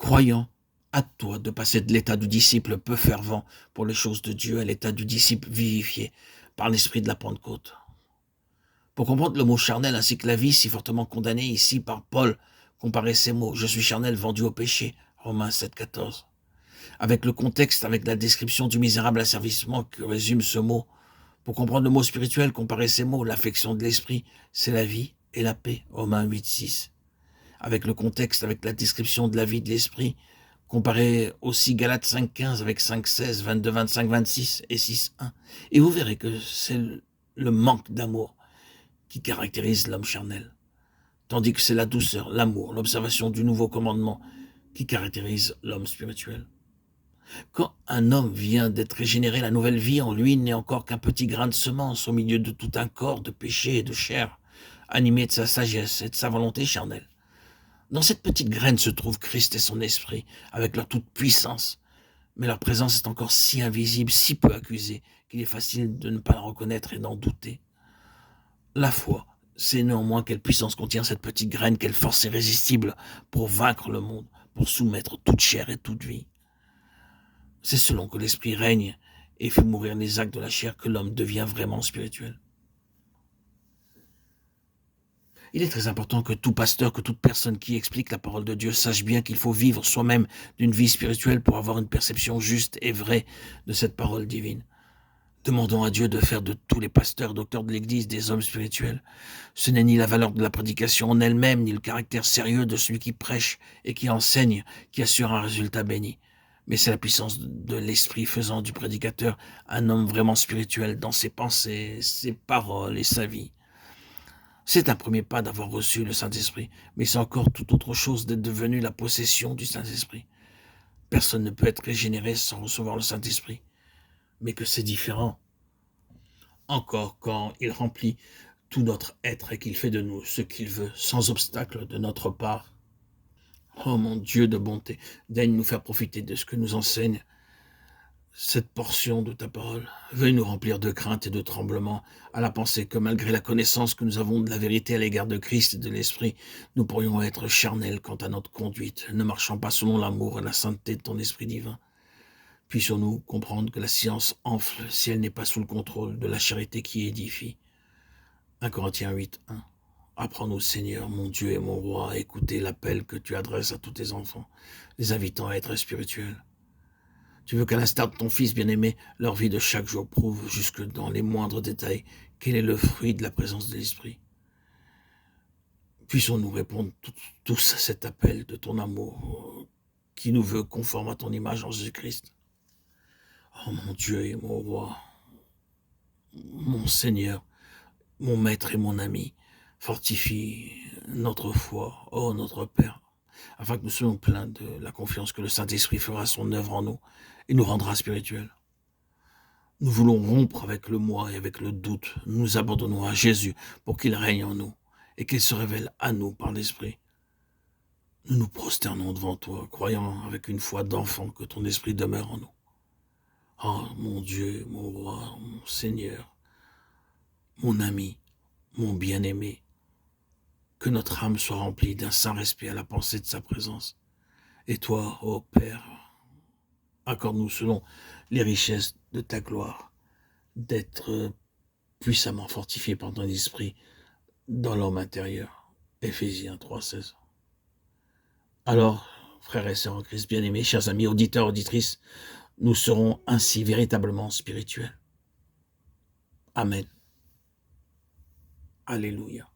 Croyant, à toi de passer de l'état du disciple peu fervent pour les choses de Dieu à l'état du disciple vivifié par l'esprit de la Pentecôte. Pour comprendre le mot charnel ainsi que la vie si fortement condamnée ici par Paul, comparez ces mots. Je suis charnel vendu au péché. Romains 7, 14. Avec le contexte, avec la description du misérable asservissement que résume ce mot. Pour comprendre le mot spirituel, comparez ces mots. L'affection de l'esprit, c'est la vie et la paix. Romains 8, 6. Avec le contexte, avec la description de la vie de l'esprit, comparez aussi Galates 5, 15 avec 5, 16, 22, 25, 26 et 6, 1. Et vous verrez que c'est le manque d'amour qui caractérise l'homme charnel, tandis que c'est la douceur, l'amour, l'observation du nouveau commandement qui caractérise l'homme spirituel. Quand un homme vient d'être régénéré, la nouvelle vie en lui n'est encore qu'un petit grain de semence au milieu de tout un corps de péché et de chair, animé de sa sagesse et de sa volonté charnelle. Dans cette petite graine se trouve Christ et son esprit, avec leur toute puissance, mais leur présence est encore si invisible, si peu accusée, qu'il est facile de ne pas la reconnaître et d'en douter. La foi, c'est néanmoins quelle puissance contient cette petite graine, quelle force irrésistible pour vaincre le monde, pour soumettre toute chair et toute vie. C'est selon que l'esprit règne et fait mourir les actes de la chair que l'homme devient vraiment spirituel. Il est très important que tout pasteur, que toute personne qui explique la parole de Dieu sache bien qu'il faut vivre soi-même d'une vie spirituelle pour avoir une perception juste et vraie de cette parole divine. Demandons à Dieu de faire de tous les pasteurs, docteurs de l'Église, des hommes spirituels. Ce n'est ni la valeur de la prédication en elle-même, ni le caractère sérieux de celui qui prêche et qui enseigne, qui assure un résultat béni. Mais c'est la puissance de l'esprit faisant du prédicateur un homme vraiment spirituel dans ses pensées, ses paroles et sa vie. C'est un premier pas d'avoir reçu le Saint-Esprit, mais c'est encore tout autre chose d'être devenu la possession du Saint-Esprit. Personne ne peut être régénéré sans recevoir le Saint-Esprit, mais que c'est différent. Encore quand il remplit tout notre être et qu'il fait de nous ce qu'il veut, sans obstacle de notre part. Oh mon Dieu de bonté, daigne nous faire profiter de ce que nous enseigne cette portion de ta parole. Veuille nous remplir de crainte et de tremblement à la pensée que malgré la connaissance que nous avons de la vérité à l'égard de Christ et de l'Esprit, nous pourrions être charnels quant à notre conduite, ne marchant pas selon l'amour et la sainteté de ton Esprit divin. Puissions-nous comprendre que la science enfle si elle n'est pas sous le contrôle de la charité qui édifie. 1 Corinthiens 8, 1. Apprends-nous, Seigneur, mon Dieu et mon roi, à écouter l'appel que tu adresses à tous tes enfants, les invitant à être spirituels. Tu veux qu'à l'instar de ton Fils bien-aimé, leur vie de chaque jour prouve, jusque dans les moindres détails, quel est le fruit de la présence de l'Esprit. Puissons-nous répondre tous à cet appel de ton amour, qui nous veut conforme à ton image en Jésus-Christ. Oh mon Dieu et mon roi, mon Seigneur, mon Maître et mon ami, fortifie notre foi, ô notre Père, afin que nous soyons pleins de la confiance que le Saint-Esprit fera son œuvre en nous et nous rendra spirituels. Nous voulons rompre avec le moi et avec le doute. Nous nous abandonnons à Jésus pour qu'il règne en nous et qu'il se révèle à nous par l'Esprit. Nous nous prosternons devant toi, croyant avec une foi d'enfant que ton Esprit demeure en nous. Oh mon Dieu, mon roi, mon Seigneur, mon ami, mon bien-aimé, que notre âme soit remplie d'un saint respect à la pensée de sa présence. Et toi, ô Père, accorde-nous selon les richesses de ta gloire, d'être puissamment fortifiés par ton esprit dans l'homme intérieur. Éphésiens 3,16. Alors, frères et sœurs en Christ bien-aimés, chers amis, auditeurs, auditrices, nous serons ainsi véritablement spirituels. Amen. Alléluia.